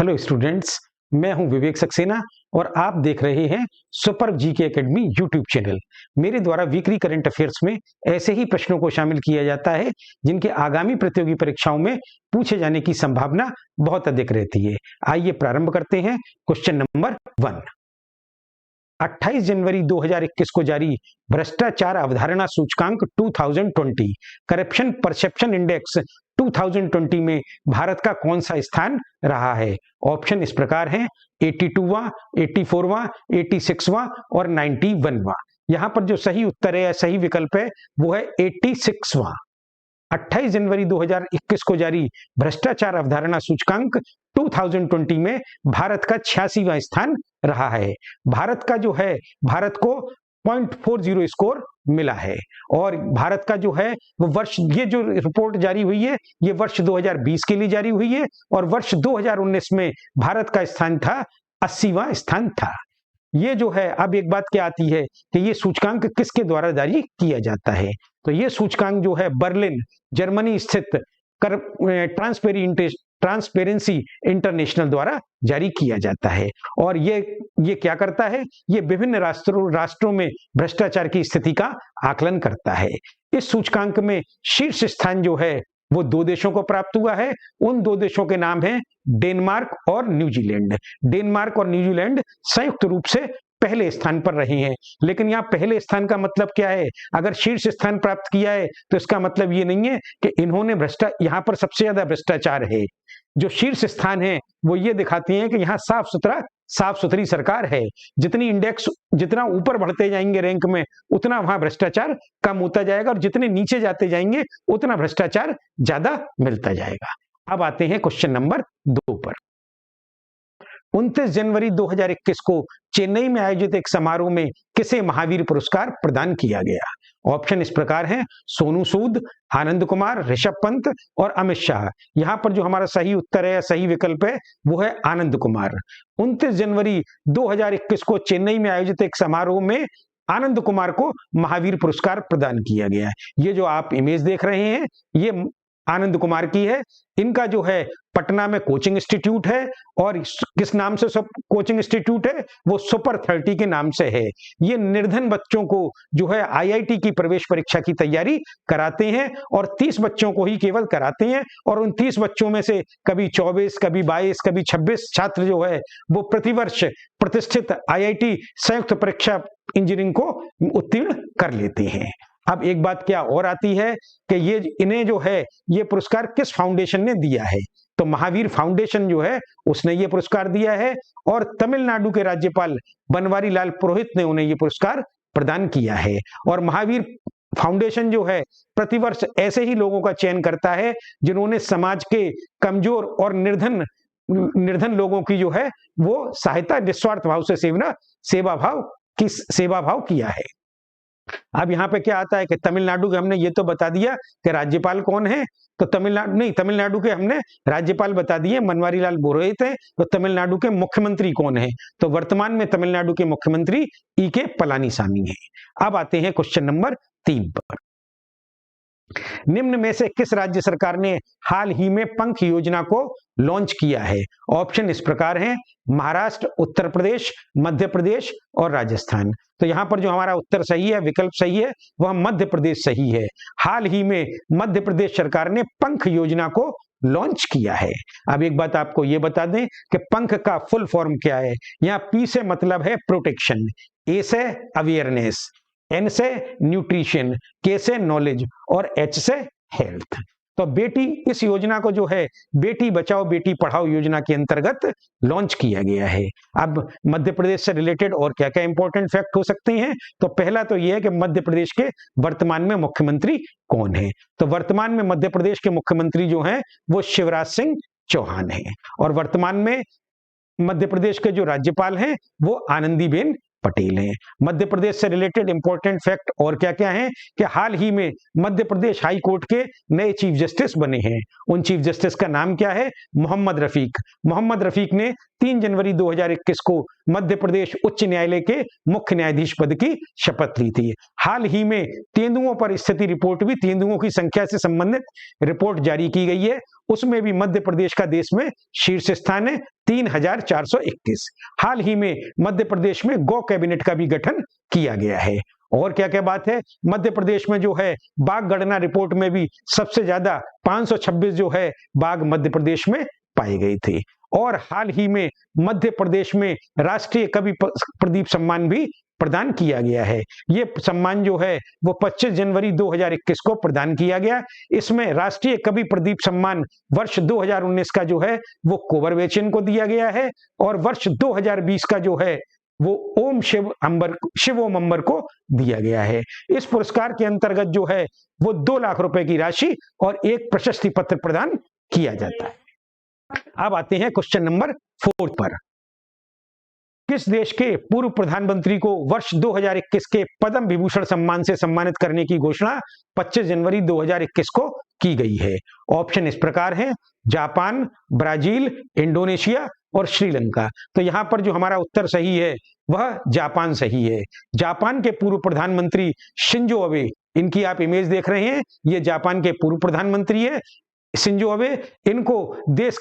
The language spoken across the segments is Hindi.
हेलो स्टूडेंट्स, मैं हूं विवेक सक्सेना और आप देख रहे हैं super GK academy YouTube channel. मेरे द्वारा वीकली करंट अफेयर्स में ऐसे ही प्रश्नों को शामिल किया जाता है जिनके आगामी प्रतियोगी परीक्षाओं में पूछे जाने की संभावना बहुत अधिक रहती है। आइए प्रारंभ करते हैं। Question number 1। 28 जनवरी 2021 को जारी भ्रष्टाचार अवधारणा सूचकांक 2020 करप्शन परसेप्शन इंडेक्स 2020 में भारत का कौन सा स्थान रहा है? ऑप्शन इस प्रकार हैं: 82वां, 84वां, 86वां और 91वां। यहां पर जो सही उत्तर है या सही विकल्प है वो है 86वां। 28 जनवरी 2021 को जारी भ्रष्टाचार अवधारणा सूचकांक 2020 में भारत का 86वां स्थान रहा है। भारत का जो है, भारत को 0.40 स्कोर मिला है और भारत का जो है वो वर्ष, ये जो रिपोर्ट जारी हुई है ये वर्ष 2020 के लिए जारी हुई है और वर्ष 2019 में भारत का स्थान था 80वां स्थान था। ये जो है, अब एक बात क्या आती है कि ये सूचकांक किसके द्वारा जारी किया जाता है? तो ये सूचकांक जो है बर्लिन जर्मनी स्थित ट्रांसपेरेंसी इंटरनेशनल द्वारा जारी किया जाता है और ये क्या करता है? ये विभिन्न राष्ट्रों में भ्रष्टाचार की स्थिति का आकलन करता है। इस सूचकांक में शीर्ष स्थान जो है वो 2 देशों को प्राप्त हुआ है। उन 2 देशों के नाम हैं डेनमार्क और न्यूजीलैंड। डेनमार्क और न्यूजीलैंड संयुक्त रूप से पहले स्थान पर रहे हैं। लेकिन यहाँ पहले स्थान का मतलब क्या है? अगर शीर्ष स्थान प्राप्त किया है तो इसका मतलब ये नहीं है कि इन्होंने यहाँ पर सबसे ज्यादा भ्रष्टाचार है। जो शीर्ष स्थान है वो ये दिखाते हैं कि यहाँ साफ सुथरी सरकार है। जितना ऊपर बढ़ते जाएंगे रैंक में उतना वहां भ्रष्टाचार कम होता जाएगा और जितने नीचे जाते जाएंगे उतना भ्रष्टाचार ज्यादा मिलता जाएगा। अब आते हैं क्वेश्चन नंबर 2 पर। 29 जनवरी 2021 को चेन्नई में आयोजित एक समारोह में किसे महावीर पुरस्कार प्रदान किया गया? ऑप्शन इस प्रकार हैं: सोनू सूद, आनंद कुमार, ऋषभ पंत और अमित शाह। यहां पर जो हमारा सही उत्तर है, सही विकल्प है वो है आनंद कुमार। 29 जनवरी 2021 को चेन्नई में आयोजित एक समारोह में आनंद कुमार को महावीर पुरस्कार प्रदान किया गया। ये जो आप इमेज देख रहे हैं ये आनंद कुमार की है। इनका जो है पटना में कोचिंग इंस्टीट्यूट है और किस नाम से सब कोचिंग इंस्टीट्यूट है? वो सुपर 30 के नाम से है। ये निर्धन बच्चों को जो है आईआईटी की प्रवेश परीक्षा की तैयारी कराते हैं और 30 बच्चों को ही केवल कराते हैं और उन 30 बच्चों में से कभी 24, कभी 22, कभी 26 छात्र जो है वो प्रतिवर्ष प्रतिष्ठित आईआईटी संयुक्त परीक्षा इंजीनियरिंग को उत्तीर्ण कर लेते हैं। अब एक बात क्या और आती है कि इन्हें जो है ये पुरस्कार किस फाउंडेशन ने दिया है? तो महावीर फाउंडेशन जो है उसने ये पुरस्कार दिया है और तमिलनाडु के राज्यपाल बनवारी लाल पुरोहित ने उन्हें ये पुरस्कार प्रदान किया है। और महावीर फाउंडेशन जो है प्रतिवर्ष ऐसे ही लोगों का चयन करता है जिन्होंने समाज के कमजोर और निर्धन लोगों की जो है वो सहायता निस्वार्थ भाव से सेवा भाव किया है। अब यहाँ पे क्या आता है कि तमिलनाडु के हमने ये तो बता दिया कि राज्यपाल कौन है, तो तमिलनाडु के हमने राज्यपाल बता दिए बनवारी लाल पुरोहित है। तो तमिलनाडु के मुख्यमंत्री कौन है? तो वर्तमान में तमिलनाडु के मुख्यमंत्री ई.के. पलानीसामी है। अब आते हैं क्वेश्चन नंबर 3 पर। निम्न में से किस राज्य सरकार ने हाल ही में पंख योजना को लॉन्च किया है? ऑप्शन इस प्रकार हैं: महाराष्ट्र, उत्तर प्रदेश, मध्य प्रदेश और राजस्थान। तो यहां पर जो हमारा उत्तर सही है, विकल्प सही है, वह मध्य प्रदेश सही है। हाल ही में मध्य प्रदेश सरकार ने पंख योजना को लॉन्च किया है। अब एक बात आपको यह बता दें कि पंख का फुल फॉर्म क्या है। यहाँ पी से मतलब है प्रोटेक्शन, ए से अवेयरनेस, एन से न्यूट्रिशन, के से नॉलेज और एच से हेल्थ। तो बेटी, इस योजना को जो है बेटी बचाओ बेटी पढ़ाओ योजना के अंतर्गत लॉन्च किया गया है। अब मध्य प्रदेश से रिलेटेड और क्या क्या इंपॉर्टेंट फैक्ट हो सकते हैं? तो पहला तो यह है कि मध्य प्रदेश के वर्तमान में मुख्यमंत्री कौन है? तो वर्तमान में मध्य प्रदेश के मुख्यमंत्री जो हैं वो शिवराज सिंह चौहान हैं और वर्तमान में मध्य प्रदेश के जो राज्यपाल हैं वो आनंदीबेन पटेल हैं। मध्य प्रदेश से रिलेटेड इंपॉर्टेंट फैक्ट और क्या क्या है कि हाल ही में मध्य प्रदेश हाई कोर्ट के नए चीफ जस्टिस बने हैं। उन चीफ जस्टिस का नाम क्या है? मोहम्मद रफीक। मोहम्मद रफीक ने 3 जनवरी 2021 को मध्य प्रदेश उच्च न्यायालय के मुख्य न्यायाधीश पद की शपथ ली थी। हाल ही में तेंदुओं पर स्थिति रिपोर्ट भी, तेंदुओं की संख्या से संबंधित रिपोर्ट जारी की गई है। उसमें भी मध्य प्रदेश का देश में शीर्ष स्थान है, 3421। हाल ही में मध्य प्रदेश में गौ कैबिनेट का भी गठन किया गया है। और क्या क्या बात है, मध्य प्रदेश में जो है बाघ गणना रिपोर्ट में भी सबसे ज्यादा 526 जो है बाघ मध्य प्रदेश में पाए गए थे। और हाल ही में मध्य प्रदेश में राष्ट्रीय कवि प्रदीप सम्मान भी प्रदान किया गया है। ये सम्मान जो है वो 25 जनवरी 2021 को प्रदान किया गया। इसमें राष्ट्रीय कवि प्रदीप सम्मान वर्ष 2019 का जो है वो कोबर बेचन को दिया गया है, और वर्ष 2020 का जो है वो शिव ओम अंबर को दिया गया है। इस पुरस्कार के अंतर्गत जो है वो 2 लाख रुपए की राशि और एक प्रशस्ति पत्र प्रदान किया जाता है। अब आते हैं क्वेश्चन नंबर 4 पर। किस देश के पूर्व प्रधानमंत्री को वर्ष 2021 के पद्म विभूषण सम्मान से सम्मानित करने की घोषणा 25 जनवरी 2021 को की गई है? ऑप्शन इस प्रकार हैं, जापान, ब्राजील, इंडोनेशिया और श्रीलंका। तो यहां पर जो हमारा उत्तर सही है वह जापान सही है। जापान के पूर्व प्रधानमंत्री शिंजो अबे, इनकी आप इमेज देख रहे हैं, ये जापान के पूर्व प्रधानमंत्री है शिंजो अबे। इनको देश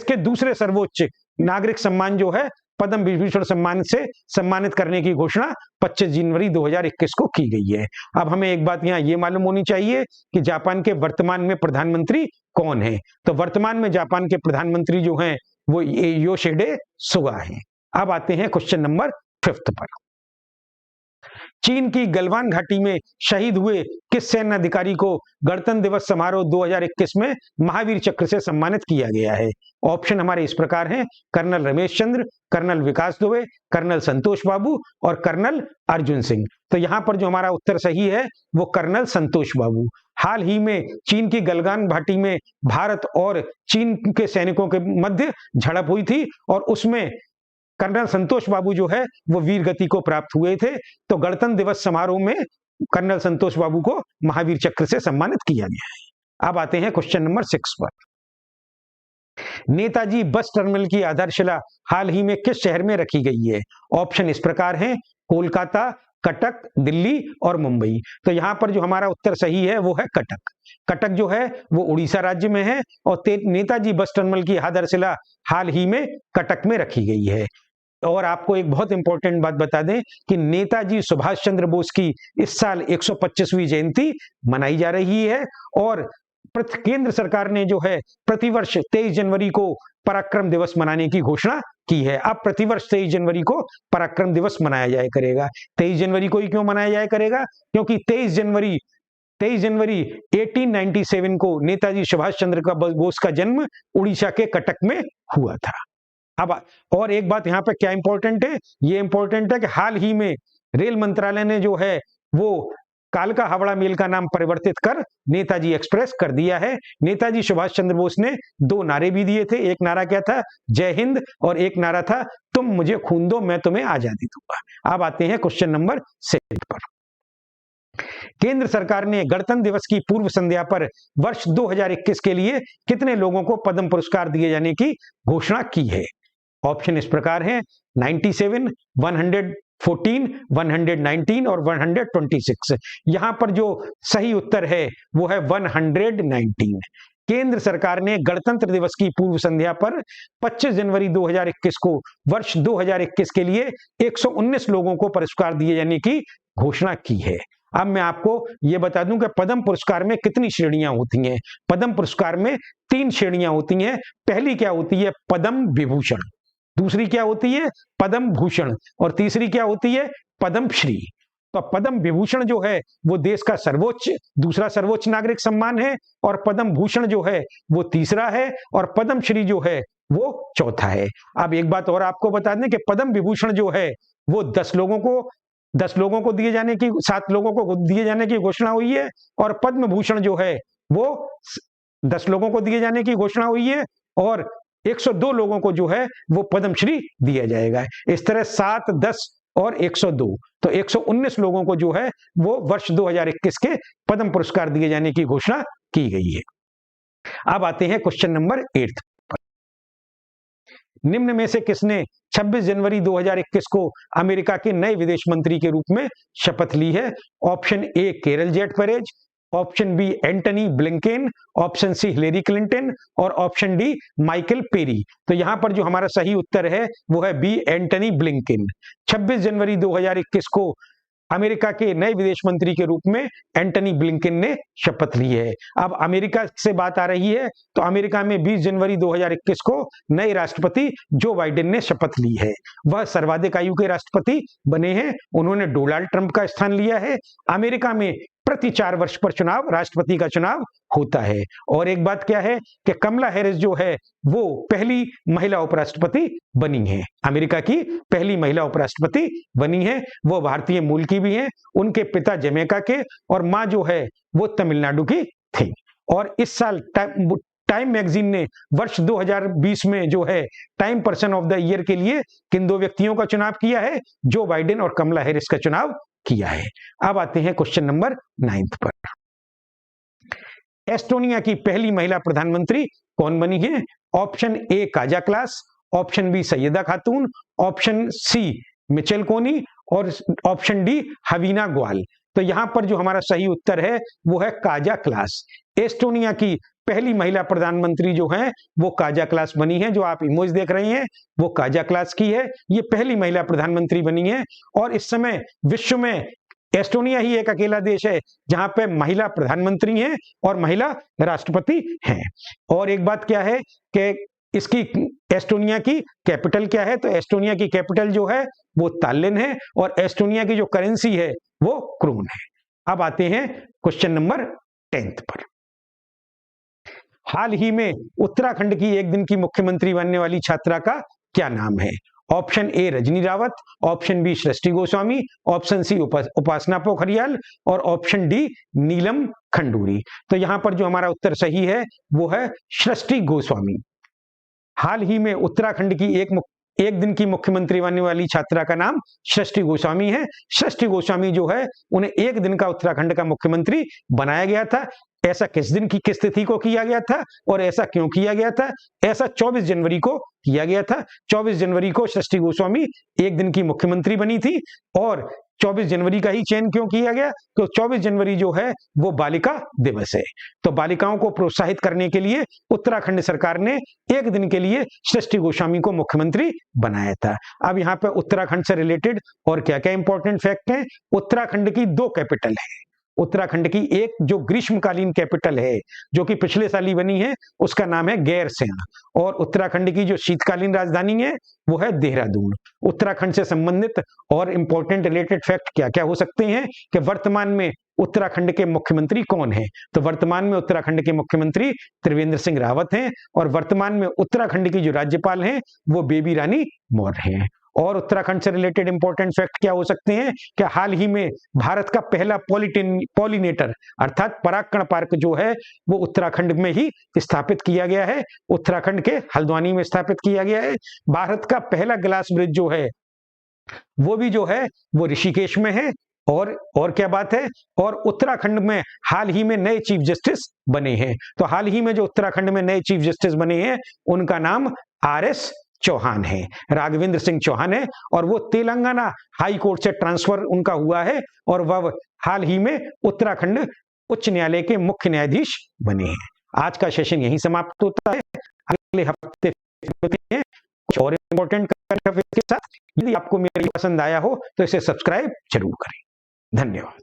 के दूसरे सर्वोच्च नागरिक सम्मान जो है पद्म विभूषण सम्मान से सम्मानित करने की घोषणा 25 जनवरी 2021 को की गई है। अब हमें एक बात यहाँ ये मालूम होनी चाहिए कि जापान के वर्तमान में प्रधानमंत्री कौन है। तो वर्तमान में जापान के प्रधानमंत्री जो हैं वो योशिहिडे सुगा हैं। अब आते हैं क्वेश्चन नंबर 5 पर। चीन की गलवान घाटी में शहीद हुए किस सैन्य अधिकारी को गणतंत्र दिवस समारोह 2021 में महावीर चक्र से सम्मानित किया गया है? ऑप्शन हमारे इस प्रकार हैं, कर्नल रमेश चंद्र, कर्नल विकास दुबे, कर्नल संतोष बाबू और कर्नल अर्जुन सिंह। तो यहां पर जो हमारा उत्तर सही है वो कर्नल संतोष बाबू। हाल ही में चीन की गलवान घाटी में भारत और चीन के सैनिकों के मध्य झड़प हुई थी और उसमें कर्नल संतोष बाबू जो है वो वीर गति को प्राप्त हुए थे। तो गणतंत्र दिवस समारोह में कर्नल संतोष बाबू को महावीर चक्र से सम्मानित किया गया है। अब आते हैं क्वेश्चन नंबर 6 पर। नेताजी बस टर्मिनल की आधारशिला हाल ही में किस शहर में रखी गई है? ऑप्शन इस प्रकार हैं, कोलकाता, कटक, दिल्ली और मुंबई। तो यहां पर जो हमारा उत्तर सही है वो है कटक। कटक जो है वो उड़ीसा राज्य में है और नेताजी बस टर्मिनल की आधारशिला हाल ही में कटक में रखी गई है। और आपको एक बहुत इंपॉर्टेंट बात बता दें कि नेताजी सुभाष चंद्र बोस की इस साल 125वीं जयंती मनाई जा रही है और केंद्र सरकार ने जो है प्रतिवर्ष 23 जनवरी को पराक्रम दिवस मनाने की घोषणा की है। अब प्रतिवर्ष 23 जनवरी को पराक्रम दिवस मनाया जाया करेगा। 23 जनवरी को ही क्यों मनाया जाया करेगा? क्योंकि 23 जनवरी 1897 को नेताजी सुभाष चंद्र बोस का जन्म उड़ीसा के कटक में हुआ था। अब और एक बात यहाँ पे क्या इंपॉर्टेंट है, ये इंपॉर्टेंट है कि हाल ही में रेल मंत्रालय ने जो है वो कालका हावड़ा मेल का नाम परिवर्तित कर नेताजी एक्सप्रेस कर दिया है। नेताजी सुभाष चंद्र बोस ने 2 नारे भी दिए थे। एक नारा क्या था? जय हिंद, और एक नारा था तुम मुझे खून दो मैं तुम्हें आजादी दूंगा। अब आते हैं क्वेश्चन नंबर 7 पर। केंद्र सरकार ने गणतंत्र दिवस की पूर्व संध्या पर वर्ष 2021 के लिए कितने लोगों को पद्म पुरस्कार दिए जाने की घोषणा की है? ऑप्शन इस प्रकार हैं, 97, 114, 119 और 126। यहां पर जो सही उत्तर है वो है 119। केंद्र सरकार ने गणतंत्र दिवस की पूर्व संध्या पर 25 जनवरी 2021 को वर्ष 2021 के लिए 119 लोगों को पुरस्कार दिए जाने की घोषणा की है। अब मैं आपको यह बता दूं कि पद्म पुरस्कार में कितनी श्रेणियां होती हैं। पद्म पुरस्कार में 3 श्रेणियां होती हैं। पहली क्या होती है? पद्म विभूषण। दूसरी क्या होती है? पद्म भूषण। और तीसरी क्या होती है? पद्म श्री। तो पद्म विभूषण जो है वो देश का दूसरा सर्वोच्च नागरिक सम्मान है और पद्म भूषण जो है वो तीसरा है और पद्म श्री जो है वो चौथा है। अब एक बात और आपको बता दें कि पद्म विभूषण जो है वो 10 लोगों को दिए जाने की 7 लोगों को दिए जाने की घोषणा हुई है और पद्म भूषण जो है वो 10 लोगों को दिए जाने की घोषणा हुई है और 102 लोगों को जो है वो पद्मश्री दिया जाएगा। इस तरह 7, 10 और 102, तो 119 लोगों को जो है वो वर्ष 2021 के पद्म पुरस्कार दिए जाने की घोषणा की गई है। अब आते हैं क्वेश्चन नंबर 8 पर। निम्न में से किसने 26 जनवरी 2021 को अमेरिका के नए विदेश मंत्री के रूप में शपथ ली है? ऑप्शन ए केरल जेट परेज, option B Antony Blinken, option C Hillary Clinton और ऑप्शन डी माइकल पेरी। तो यहां पर जो हमारा सही उत्तर है वो है बी एंटनी ब्लिंकेन। 26 जनवरी 2021 को अमेरिका के नए विदेश मंत्री के रूप में एंटनी ब्लिंकेन ने शपथ ली है। अब अमेरिका से बात आ रही है तो अमेरिका में 20 जनवरी 2021 को नए राष्ट्रपति जो बाइडेन ने शपथ ली है। वह सर्वाधिक आयु के राष्ट्रपति बने हैं। उन्होंने डोनाल्ड ट्रंप का स्थान लिया है। अमेरिका में प्रति 4 वर्ष पर चुनाव, राष्ट्रपति का चुनाव होता है। और एक बात क्या है कि कमला हैरिस जो है वो पहली महिला उपराष्ट्रपति बनी है, अमेरिका की पहली महिला उपराष्ट्रपति बनी है। वो भारतीय मूल की भी हैं। उनके पिता जमैका के और मां जो है वो तमिलनाडु की थी। और इस साल टाइम मैगजीन ने वर्ष 2020 में जो है time person of the year के लिए किन 2 व्यक्तियों का चुनाव किया है? जो बाइडेन और कमला हैरिस का चुनाव किया है। अब आते हैं क्वेश्चन नंबर 9 पर। एस्टोनिया की पहली महिला प्रधानमंत्री कौन बनी है? Option A Kaja Kallas, option B Syeda Khatun, option C Mitchell कोनी और ऑप्शन डी हवीना ग्वाल। तो यहां पर जो हमारा सही उत्तर है वो है काजा क्लास। एस्टोनिया की पहली महिला प्रधानमंत्री जो है वो काजा क्लास बनी है। जो आप इमेज देख रहे हैं वो काजा क्लास की है। ये पहली महिला प्रधानमंत्री बनी है। और इस समय विश्व में एस्टोनिया ही एक अकेला देश है जहां पे महिला प्रधानमंत्री हैं और महिला राष्ट्रपति हैं। और एक बात क्या है कि इसकी एस्टोनिया की कैपिटल क्या है? तो एस्टोनिया की कैपिटल जो है वो ताल्लिन है और एस्टोनिया की जो करेंसी है वो क्रोन है। अब आते हैं क्वेश्चन नंबर 10 पर। हाल ही में उत्तराखंड की एक दिन की मुख्यमंत्री बनने वाली छात्रा का क्या नाम है? Option A Rajni Rawat, option B Srishti Goswami, option C Upasana Pokhriyal और ऑप्शन डी नीलम खंडूरी। तो यहां पर जो हमारा उत्तर सही है वो है सृष्टि गोस्वामी। हाल ही में उत्तराखंड की एक दिन की मुख्यमंत्री बनने वाली छात्रा का नाम सृष्टि गोस्वामी है। सृष्टि गोस्वामी जो है उन्हें एक दिन का उत्तराखंड का मुख्यमंत्री बनाया गया था। ऐसा किस दिन की किस तिथि को किया गया था और ऐसा क्यों किया गया था? ऐसा 24 जनवरी को किया गया था। 24 जनवरी को सृष्टि गोस्वामी एक दिन की मुख्यमंत्री बनी थी। और 24 जनवरी का ही चयन क्यों किया गया? तो 24 जनवरी जो है वो बालिका दिवस है। तो बालिकाओं को प्रोत्साहित करने के लिए उत्तराखंड सरकार ने एक दिन के लिए सृष्टि गोस्वामी को मुख्यमंत्री बनाया था। अब यहाँ पे उत्तराखंड से रिलेटेड और क्या क्या इंपॉर्टेंट फैक्ट हैं? उत्तराखंड की 2 कैपिटल है। उत्तराखंड की एक जो ग्रीष्मकालीन कैपिटल है जो कि पिछले साल ही बनी है उसका नाम है गैरसेन। और उत्तराखंड की जो शीतकालीन राजधानी है वो है देहरादून। उत्तराखंड से संबंधित और इंपॉर्टेंट रिलेटेड फैक्ट क्या क्या हो सकते हैं कि वर्तमान में उत्तराखंड के मुख्यमंत्री कौन है? तो वर्तमान में उत्तराखंड के मुख्यमंत्री त्रिवेंद्र सिंह रावत हैं और वर्तमान में उत्तराखंड की जो राज्यपाल हैं वो बेबी रानी मौर्य हैं। और उत्तराखंड से रिलेटेड इंपॉर्टेंट फैक्ट क्या हो सकते हैं कि हाल ही में भारत का पहला पॉलिनेटर अर्थात परागकण पार्क जो है वो उत्तराखंड में ही स्थापित किया गया है। उत्तराखंड के हल्द्वानी में स्थापित किया गया है। भारत का पहला ग्लास ब्रिज जो है वो भी जो है वो ऋषिकेश में है। और क्या बात है? और उत्तराखंड में हाल ही में नए चीफ जस्टिस बने हैं। तो हाल ही में जो उत्तराखंड में नए चीफ जस्टिस बने हैं उनका नाम RS चौहान है, राघवेंद्र सिंह चौहान है। और वो तेलंगाना हाई कोर्ट से ट्रांसफर उनका हुआ है और वह हाल ही में उत्तराखंड उच्च न्यायालय के मुख्य न्यायाधीश बने हैं। आज का सेशन यहीं समाप्त होता है। अगले हफ्ते होते हैं कुछ और इंपॉर्टेंट करंट अफेयर्स के साथ। यदि आपको मेरी पसंद आया हो तो इसे सब्सक्राइब जरूर करें। धन्यवाद।